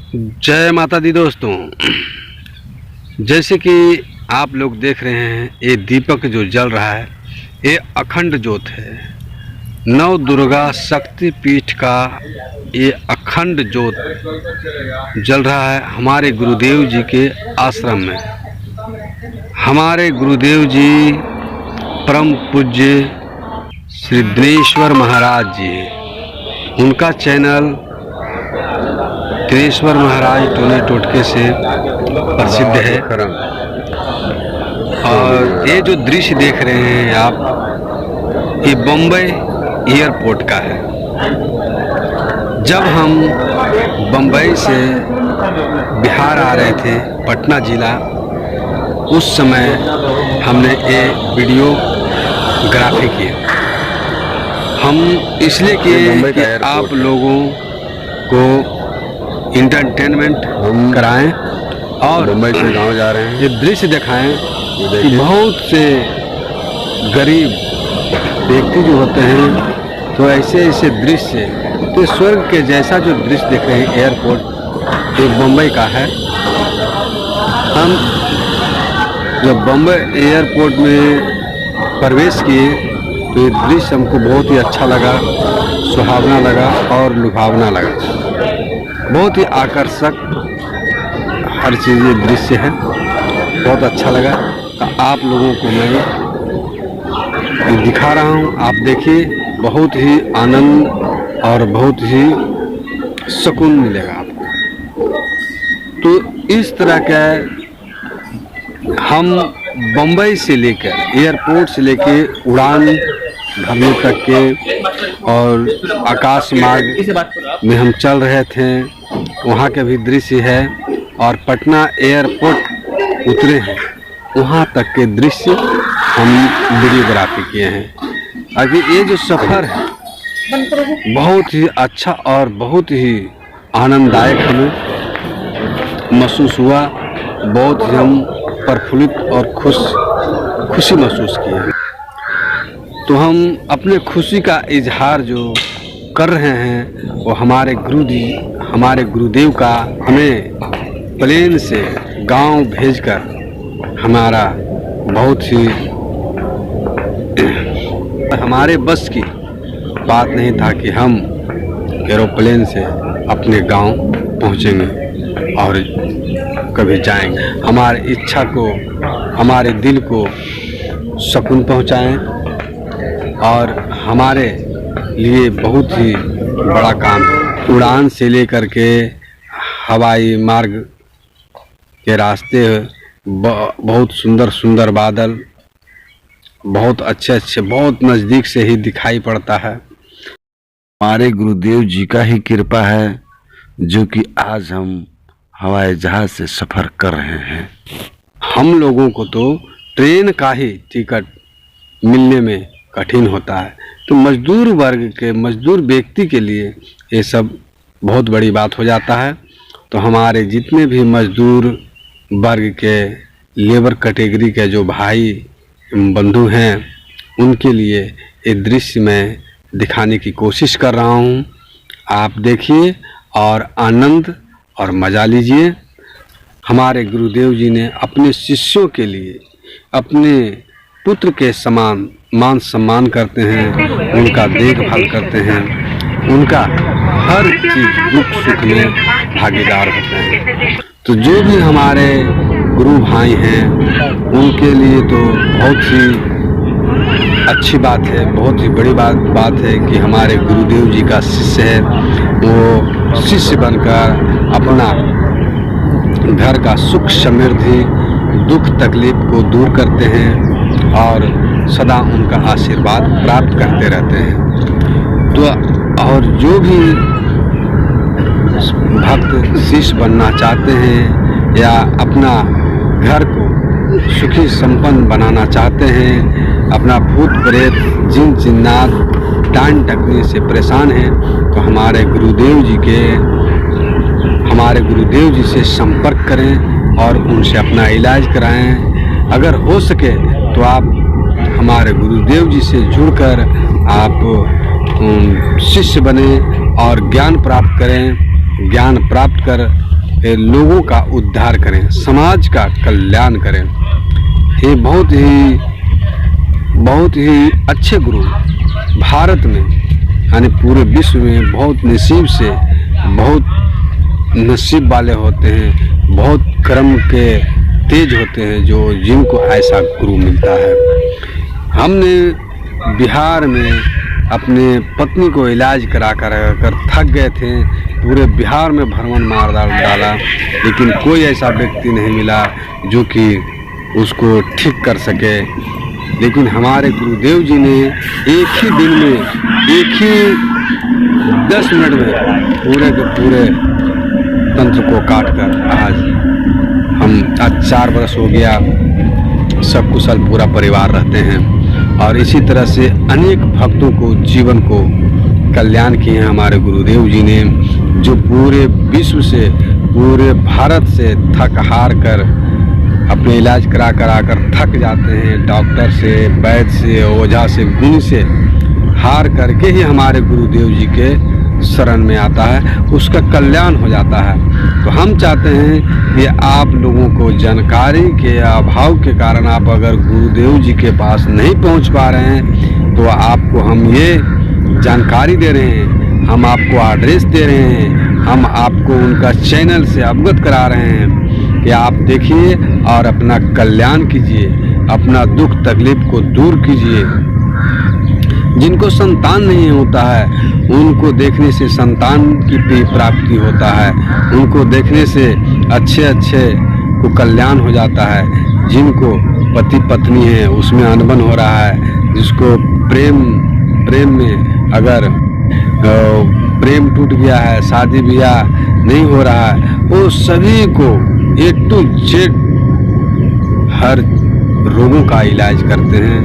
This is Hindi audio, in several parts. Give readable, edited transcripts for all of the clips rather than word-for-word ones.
जय माता दी दोस्तों। जैसे कि आप लोग देख रहे हैं, ये दीपक जो जल रहा है ये अखंड ज्योत है। नव दुर्गा शक्ति पीठ का ये अखंड ज्योत जल रहा है हमारे गुरुदेव जी के आश्रम में। हमारे गुरुदेव जी परम पूज्य श्री दिनेश्वर महाराज जी हैं। उनका चैनल दिनेश्वर महाराज टोने टोटके से प्रसिद्ध है। और ये जो दृश्य देख रहे हैं आप, ये बम्बई एयरपोर्ट का है। जब हम बम्बई से बिहार आ रहे थे, पटना ज़िला, उस समय हमने ये वीडियोग्राफी की। हम इसलिए किए कि आप लोगों को इंटरटेनमेंट कराएं और मुंबई से गांव जा रहे हैं, ये दृश्य दिखाएं कि बहुत से गरीब व्यक्ति जो होते हैं तो ऐसे ऐसे दृश्य, तो स्वर्ग के जैसा जो दृश्य देख रहे हैं एयरपोर्ट एक मुंबई का है। हम जब बम्बई एयरपोर्ट में प्रवेश किए तो ये दृश्य हमको बहुत ही अच्छा लगा, सुहावना लगा और लुभावना लगा। बहुत ही आकर्षक हर चीज़ ये दृश्य है, बहुत अच्छा लगा। तो आप लोगों को मैं ये दिखा रहा हूँ, आप देखिए, बहुत ही आनंद और बहुत ही सुकून मिलेगा आपको। तो इस तरह का हम बम्बई से लेकर एयरपोर्ट से लेकर उड़ान भरने तक के और आकाश मार्ग में हम चल रहे थे, वहाँ के भी दृश्य है। और पटना एयरपोर्ट उतरे हैं, वहाँ तक के दृश्य हम वीडियोग्राफी किए हैं। अभी ये जो सफ़र है बहुत ही अच्छा और बहुत ही आनंददायक हमें महसूस हुआ। बहुत ही हम प्रफुल्लित और खुशी महसूस किए। तो हम अपने खुशी का इजहार जो कर रहे हैं वो हमारे हमारे गुरुदेव का हमें प्लेन से गांव भेजकर हमारा बहुत ही हमारे बस की बात नहीं था कि हम एरोप्लेन से अपने गांव पहुंचेंगे और कभी जाएंगे। हमारी इच्छा को, हमारे दिल को सुकून पहुंचाएं और हमारे लिए बहुत ही बड़ा काम है। उड़ान से लेकर के हवाई मार्ग के रास्ते बहुत सुंदर सुंदर बादल, बहुत अच्छे बहुत नज़दीक से ही दिखाई पड़ता है। हमारे गुरुदेव जी का ही कृपा है जो कि आज हम हवाई जहाज से सफ़र कर रहे हैं। हम लोगों को तो ट्रेन का ही टिकट मिलने में कठिन होता है, तो मजदूर वर्ग के, मजदूर व्यक्ति के लिए ये सब बहुत बड़ी बात हो जाता है। तो हमारे जितने भी मजदूर वर्ग के, लेबर कैटेगरी के जो भाई बंधु हैं, उनके लिए ये दृश्य मैं दिखाने की कोशिश कर रहा हूँ। आप देखिए और आनंद और मज़ा लीजिए। हमारे गुरुदेव जी ने अपने शिष्यों के लिए अपने पुत्र के समान मान सम्मान करते हैं, उनका देखभाल करते हैं, उनका हर चीज़ दुख सुख में भागीदार होते हैं। तो जो भी हमारे गुरु भाई हैं उनके लिए तो बहुत ही अच्छी बात है, बहुत ही बड़ी बात है कि हमारे गुरुदेव जी का शिष्य है, वो शिष्य बनकर अपना घर का सुख समृद्धि दुख तकलीफ को दूर करते हैं और सदा उनका आशीर्वाद प्राप्त करते रहते हैं। तो और जो भी भक्त शिष्य बनना चाहते हैं या अपना घर को सुखी संपन्न बनाना चाहते हैं, अपना भूत प्रेत जिन जिन्नात डांड डकने से परेशान हैं, तो हमारे गुरुदेव जी से संपर्क करें और उनसे अपना इलाज कराएं। अगर हो सके तो आप हमारे गुरुदेव जी से जुड़कर आप शिष्य बने और ज्ञान प्राप्त करें। ज्ञान प्राप्त कर लोगों का उद्धार करें, समाज का कल्याण करें। ये बहुत ही अच्छे गुरु भारत में यानी पूरे विश्व में बहुत नसीब वाले होते हैं, बहुत कर्म के तेज होते हैं जिनको ऐसा गुरु मिलता है। हमने बिहार में अपने पत्नी को इलाज करा कर थक गए थे, पूरे बिहार में भ्रमण मार डाला, लेकिन कोई ऐसा व्यक्ति नहीं मिला जो कि उसको ठीक कर सके। लेकिन हमारे गुरुदेव जी ने एक ही दिन में, एक ही 10 मिनट में पूरे के पूरे तंत्र को काट कर आज 4 वर्ष हो गया, सब कुशल पूरा परिवार रहते हैं। और इसी तरह से अनेक भक्तों को जीवन को कल्याण किए हैं हमारे गुरुदेव जी ने, जो पूरे विश्व से, पूरे भारत से थक हार कर अपने इलाज करा कर थक जाते हैं, डॉक्टर से, वैद्य से, ओझा से, गुणी से हार करके ही हमारे गुरुदेव जी के शरण में आता है, उसका कल्याण हो जाता है। तो हम चाहते हैं कि आप लोगों को जानकारी के अभाव के कारण आप अगर गुरुदेव जी के पास नहीं पहुंच पा रहे हैं, तो आपको हम ये जानकारी दे रहे हैं, हम आपको एड्रेस दे रहे हैं, हम आपको उनका चैनल से अवगत करा रहे हैं कि आप देखिए और अपना कल्याण कीजिए, अपना दुख तकलीफ को दूर कीजिए। जिनको संतान नहीं होता है उनको देखने से संतान की प्राप्ति होता है, उनको देखने से अच्छे को कल्याण हो जाता है। जिनको पति पत्नी है उसमें अनबन हो रहा है, जिसको प्रेम में अगर प्रेम टूट गया है, शादी ब्याह नहीं हो रहा है, वो सभी को A to Z हर रोगों का इलाज करते हैं,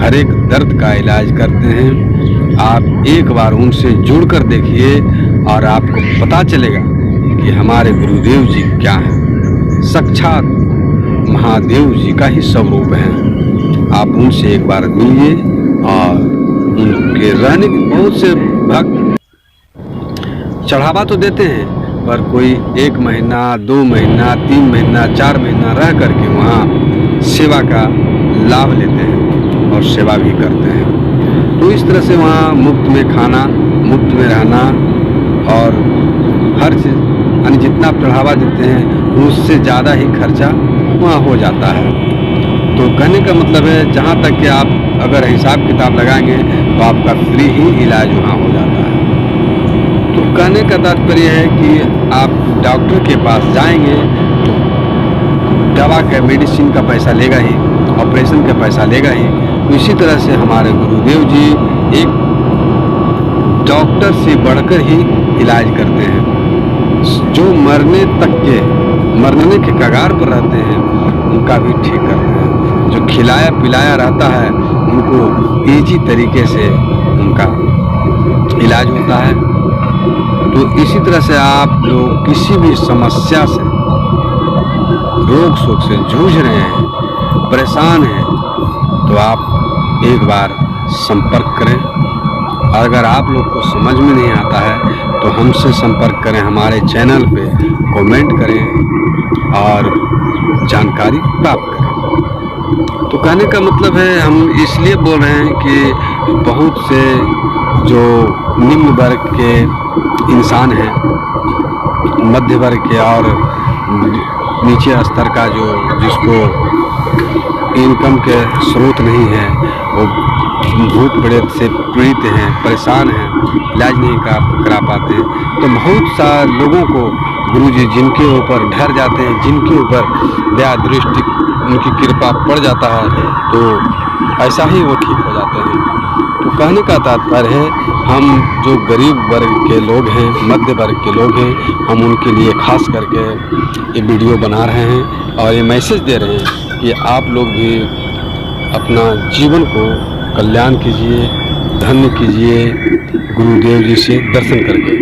हर एक दर्द का इलाज करते हैं। आप एक बार उनसे जुड़कर देखिए और आपको पता चलेगा कि हमारे गुरुदेव जी क्या हैं, साक्षात महादेव जी का ही स्वरूप है। आप उनसे एक बार मिलिए और उनके रहने के बहुत से भक्त चढ़ावा तो देते हैं, पर कोई 1 महीना, 2 महीना, 3 महीना, 4 महीना रह करके वहाँ सेवा का लाभ लेते हैं और सेवा भी करते हैं। तो इस तरह से वहाँ मुफ्त में खाना, मुफ्त में रहना और हर चीज़ यानी जितना बढ़ावा देते हैं उससे ज़्यादा ही खर्चा वहाँ हो जाता है। तो कहने का मतलब है जहाँ तक कि आप अगर हिसाब किताब लगाएंगे तो आपका फ्री ही इलाज वहाँ हो जाता है। तो कहने का तात्पर्य है कि आप डॉक्टर के पास जाएंगे तो दवा का, मेडिसिन का पैसा लेगा ही, ऑपरेशन का पैसा लेगा ही। तो इसी तरह से हमारे गुरुदेव जी एक डॉक्टर से बढ़कर ही इलाज करते हैं। जो मरने के कगार पर रहते हैं उनका भी ठीक करते हैं। जो खिलाया पिलाया रहता है उनको ईजी तरीके से उनका इलाज होता है। तो इसी तरह से आप लोग किसी भी समस्या से, रोग शोक से जूझ रहे हैं, परेशान हैं, तो आप एक बार संपर्क करें। और अगर आप लोग को समझ में नहीं आता है तो हमसे संपर्क करें, हमारे चैनल पे कमेंट करें और जानकारी प्राप्त करें। तो कहने का मतलब है हम इसलिए बोल रहे हैं कि बहुत से जो निम्न वर्ग के इंसान हैं, मध्य वर्ग के और नीचे स्तर का जिसको इनकम के स्रोत नहीं है, वो भूत प्रेत से पीड़ित हैं, परेशान हैं, इलाज नहीं करा पाते हैं। तो बहुत सारे लोगों को गुरुजी जिनके ऊपर ढर जाते हैं, जिनके ऊपर दया दृष्टि उनकी कृपा पड़ जाता है, तो ऐसा ही वो ठीक हो जाते हैं। तो कहने का तात्पर्य है हम जो गरीब वर्ग के लोग हैं, मध्य वर्ग के लोग हैं, हम उनके लिए खास करके ये वीडियो बना रहे हैं और ये मैसेज दे रहे हैं कि आप लोग भी अपना जीवन को कल्याण कीजिए, धन्य कीजिए गुरुदेव जी से दर्शन करके।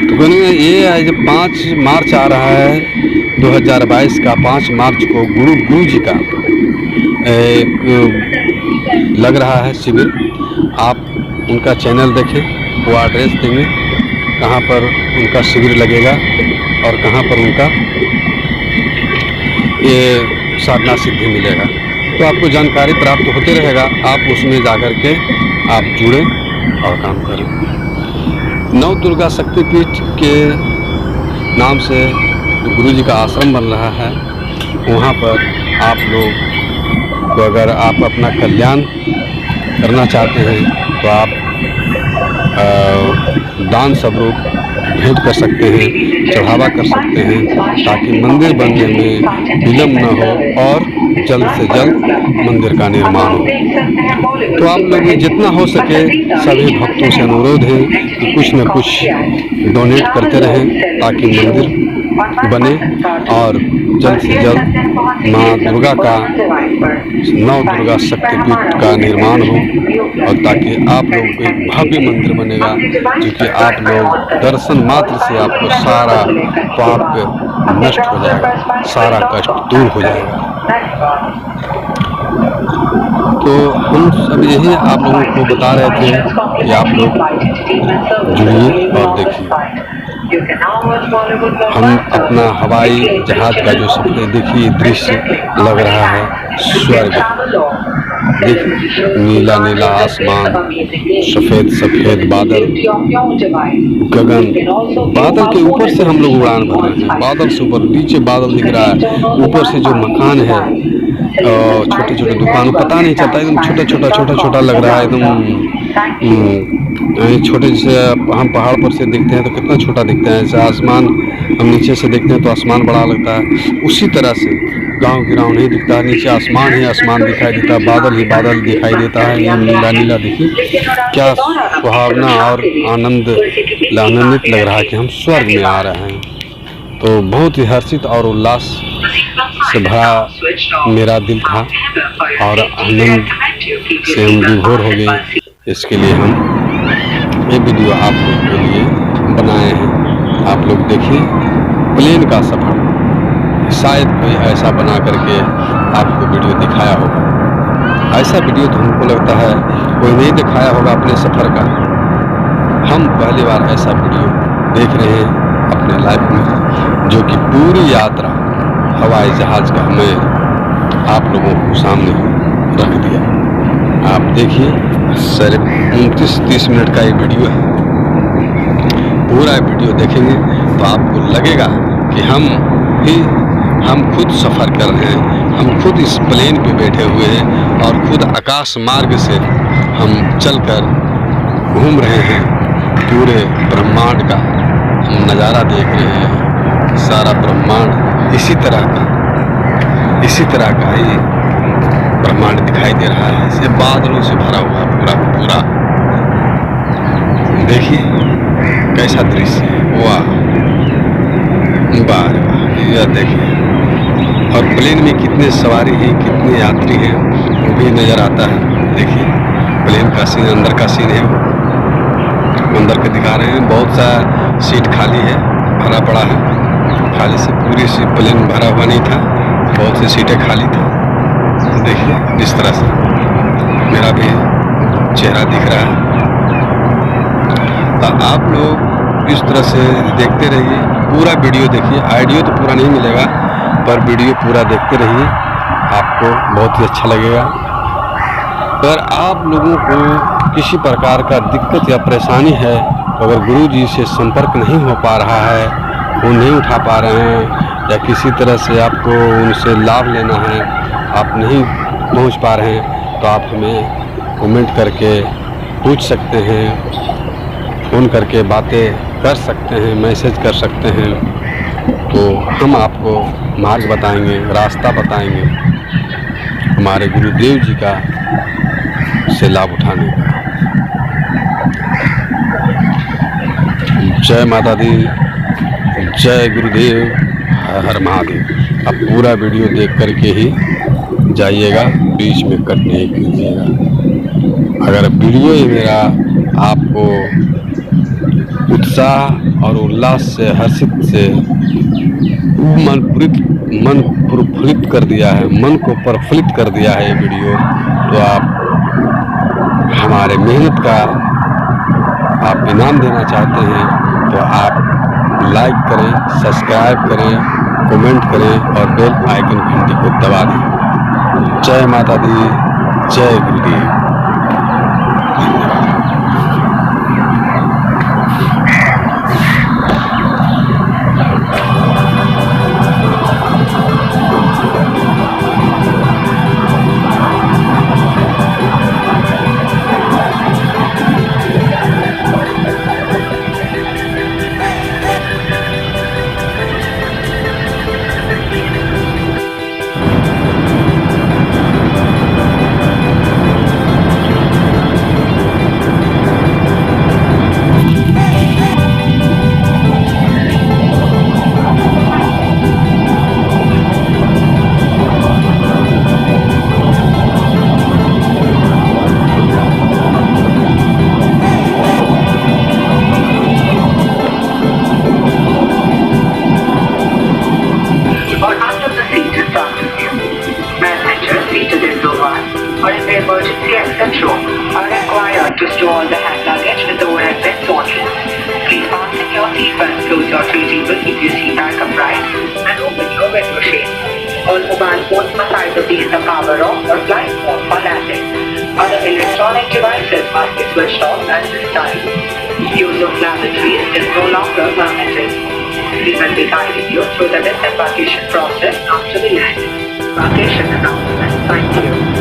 तो कहने ये है जब 5 मार्च आ रहा है 2022 का 5 मार्च को गुरु जी का लग रहा है शिविर। आप उनका चैनल देखें, वो एड्रेस देंगे कहाँ पर उनका शिविर लगेगा और कहाँ पर उनका ये साधना सिद्धि मिलेगा। तो आपको जानकारी प्राप्त होते रहेगा, आप उसमें जाकर के आप जुड़े और काम करें। नव दुर्गा शक्तिपीठ के नाम से गुरु जी का आश्रम बन रहा है। वहाँ पर आप लोग को अगर आप अपना कल्याण करना चाहते हैं तो आप दान स्वरूप भेंट कर सकते हैं, चढ़ावा कर सकते हैं, ताकि मंदिर बनने में विलम्ब न हो और जल्द से जल्द मंदिर का निर्माण हो। तो आप लोग जितना हो सके सभी भक्तों से अनुरोध है कि कुछ न कुछ डोनेट करते रहें, ताकि मंदिर बने और जल्द से जल्द माँ दुर्गा का नव दुर्गा शक्तिपीठ का निर्माण हो, और ताकि आप लोग को एक भव्य मंदिर बनेगा, क्योंकि आप लोग दर्शन मात्र से आपको सारा पाप नष्ट हो जाएगा, सारा कष्ट दूर हो जाएगा। तो हम सब यही आप लोगों को बता रहे थे कि आप लोग जुड़िए और देखिए। हम अपना हवाई जहाज का जो सफर देखिए दृश्य लग रहा है स्वर्ग। देखिए नीला नीला आसमान, सफेद सफेद बादल, गगन, बादल के ऊपर से हम लोग उड़ान भर रहे हैं। बादल से ऊपर, नीचे बादल दिख रहा है, ऊपर से जो मकान है, छोटे छोटे दुकान, पता नहीं चलता, एकदम छोटा छोटा लग रहा है, एकदम छोटे से हम पहाड़ पर से देखते हैं तो कितना छोटा दिखता है, जैसे आसमान हम नीचे से देखते हैं तो आसमान बड़ा लगता है, उसी तरह से गांव गिराव नहीं दिखता है, नीचे आसमान ही आसमान दिखाई देता है, बादल ही बादल दिखाई देता है, ये नीला नीला। देखिए क्या सुहावना और आनंदित लग रहा है कि हम स्वर्ग में आ रहे हैं। तो बहुत ही हर्षित और उल्लास से भरा मेरा दिल था और आनंद से हम विभोर हो गए। इसके लिए हम ये वीडियो आप लोग के लिए बनाए हैं। आप लोग देखिए प्लेन का सफ़र, शायद कोई ऐसा बना करके आपको वीडियो दिखाया होगा। ऐसा वीडियो तो हमको लगता है कोई नहीं दिखाया होगा अपने सफ़र का। हम पहली बार ऐसा वीडियो देख रहे हैं अपने लाइफ में, जो कि पूरी यात्रा हवाई जहाज़ का हमें आप लोगों को सामने रख दिया। आप देखिए सिर्फ 29-30 मिनट का ये वीडियो है। पूरा वीडियो देखेंगे तो आपको लगेगा कि हम खुद सफ़र कर रहे हैं, हम खुद इस प्लेन पे बैठे हुए हैं और खुद आकाश मार्ग से हम चलकर घूम रहे हैं। पूरे ब्रह्मांड का हम नज़ारा देख रहे हैं। सारा ब्रह्मांड इसी तरह का ही ब्रह्मांड दिखाई दे रहा है, इसे बादलों से भरा हुआ पूरा। देखिए कैसा दृश्य है, वाह यह देखिए। और प्लेन में कितने सवारी हैं, कितने यात्री हैं, वो भी नज़र आता है। देखिए प्लेन का सीन, अंदर का सीन है, अंदर के दिखा रहे हैं। बहुत सा सीट खाली है, भरा पड़ा है। खाली से पूरी सी प्लेन भरा हुआ नहीं था, बहुत सी सीटें खाली थी। देखिए इस तरह से मेरा भी चेहरा दिख रहा है। तो आप लोग इस तरह से देखते रहिए, पूरा वीडियो देखिए। ऑडियो तो पूरा नहीं मिलेगा, पर वीडियो पूरा देखते रहिए, आपको बहुत ही अच्छा लगेगा। अगर आप लोगों को किसी प्रकार का दिक्कत या परेशानी है, अगर गुरु जी से संपर्क नहीं हो पा रहा है, वो नहीं उठा पा रहे हैं, या किसी तरह से आपको उनसे लाभ लेना है, आप नहीं पहुंच पा रहे हैं, तो आप हमें कमेंट करके पूछ सकते हैं, फ़ोन करके बातें कर सकते हैं, मैसेज कर सकते हैं। तो हम आपको मार्ग बताएंगे, रास्ता बताएंगे हमारे गुरुदेव जी का से लाभ उठाने का। जय माता दी, जय गुरुदेव, हर हर महादेव। अब पूरा वीडियो देख करके ही जाइएगा, बीच में कट नहीं कीजिएगा। अगर वीडियो ही मेरा आपको उत्साह और उल्लास से, हर्षित से मन प्रफुल्लित कर दिया है, मन को प्रफुल्लित कर दिया है ये वीडियो, तो आप हमारे मेहनत का आप इनाम देना चाहते हैं तो आप लाइक करें, सब्सक्राइब करें, कमेंट करें और बेल आइकन घंटी को दबा दें। जय माता दी, जय गुरुदेव। or under the seat in front of you. Passengers seated in row 1 or in the emergency exit room are required to store all the hand luggage with the overhead bins only. Please fasten your seatbelts, close your tray table, keep your seat back upright, and open your window shade. All mobile phones must either be in the power off or flight mode for landing. Other electronic devices must be switched off at this time. Use of lavatories is no longer permitted. We will be guiding you through the disembarkation process after we land. Embarkation announcement. Thank you.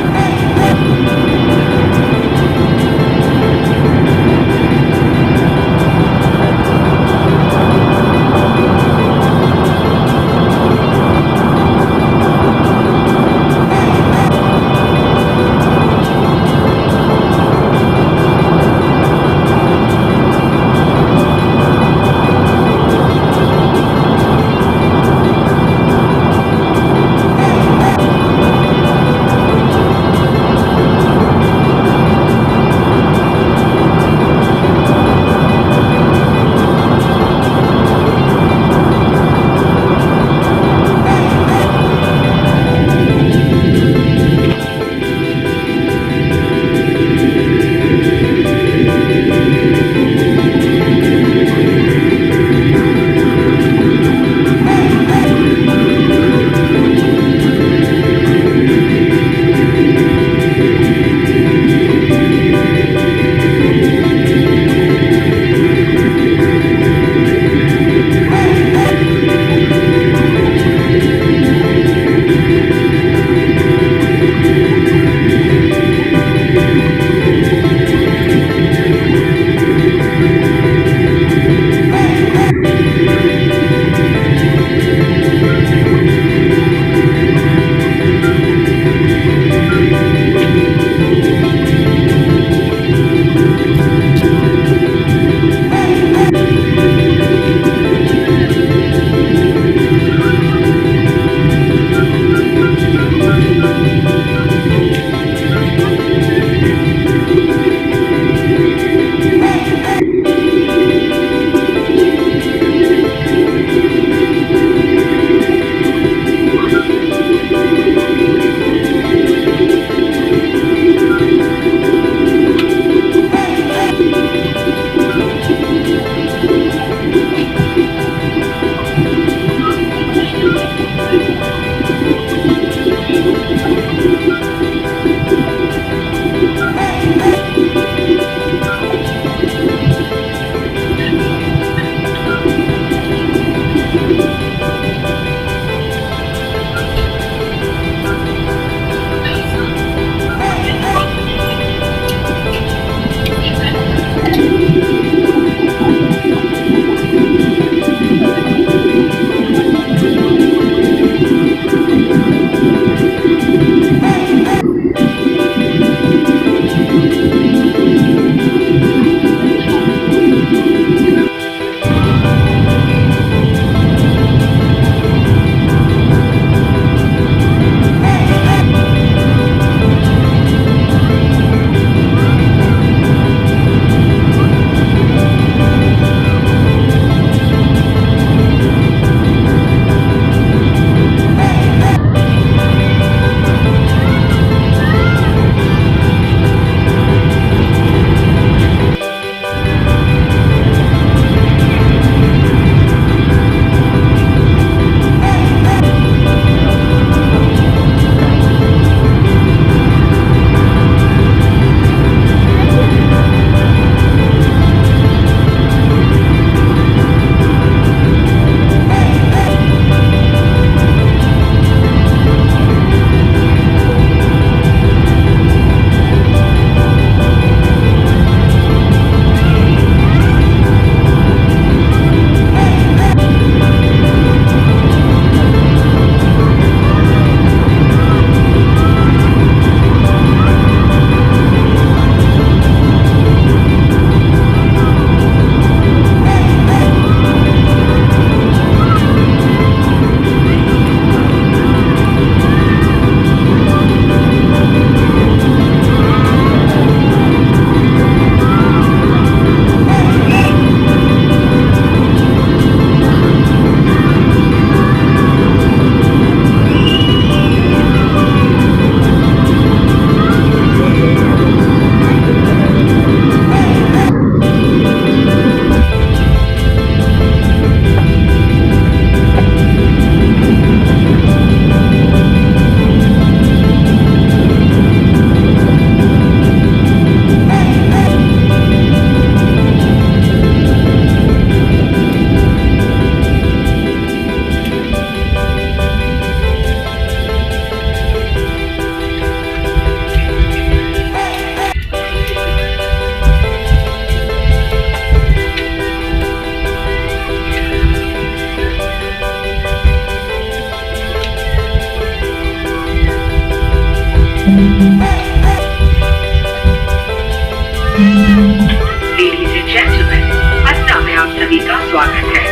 स्वागत है।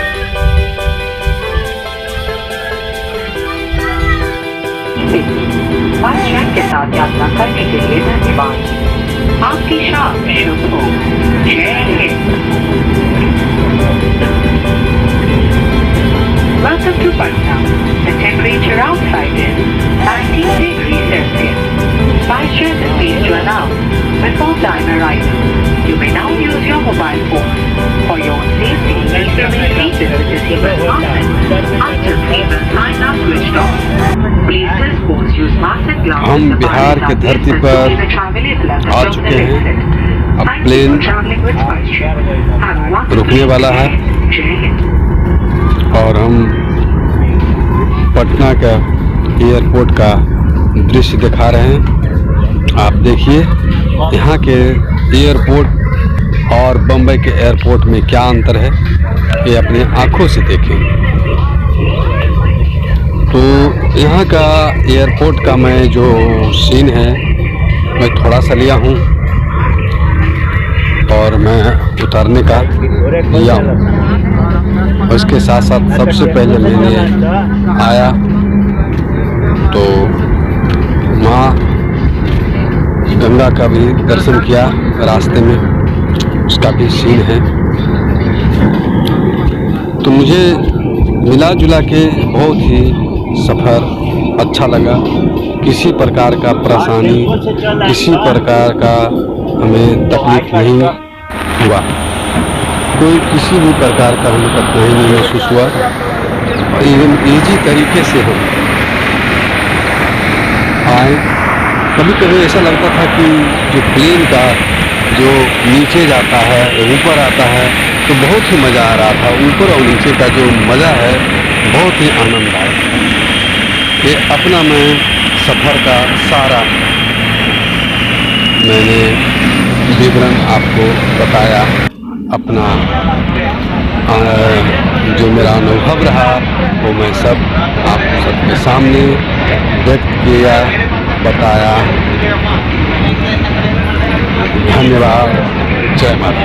फास्ट ट्रैक के साथ यात्रा करने के लिए धन्यवाद। आपकी शाम शुभ हो। जय Hind. Welcome to Patna. The temperature outside is 19 degrees Celsius. Vice Chancellor is pleased to announce before time arrival, you may now use your mobile phone. For your safety, please remain seated with the seatbelt fastened until seatbelt sign are switched off. Please dispose use mask and gloves. हम बिहार के धरती पर आ चुके हैं। अब प्लेन रुकने वाला है और हम पटना का एयरपोर्ट का दृश्य दिखा रहे हैं। आप देखिए यहाँ के एयरपोर्ट और बम्बई के एयरपोर्ट में क्या अंतर है, ये अपने आँखों से देखें। तो यहाँ का एयरपोर्ट का मैं जो सीन है मैं थोड़ा सा लिया हूँ और मैं उतारने का लिया हूँ। उसके साथ साथ सबसे पहले मैंने आया तो माँ गंगा का भी दर्शन किया रास्ते में, उसका भी सीन है। तो मुझे मिला जुला के बहुत ही सफ़र अच्छा लगा। किसी प्रकार का परेशानी, किसी प्रकार का हमें तकलीफ नहीं हुआ, कोई किसी भी प्रकार का हमें कठिनाई नहीं महसूस हुआ और एकदम ईजी तरीके से हम आए। कभी कभी ऐसा लगता था कि जो प्लेन का जो नीचे जाता है ऊपर आता है तो बहुत ही मज़ा आ रहा था। ऊपर और नीचे का जो मज़ा है बहुत ही आनंददायक है। ये अपना मैं सफ़र का सारा मैंने विवरण आपको बताया, अपना जो मेरा अनुभव रहा वो मैं सब आप सबके सामने व्यक्त किया, बताया। धन्यवाद। जय माता।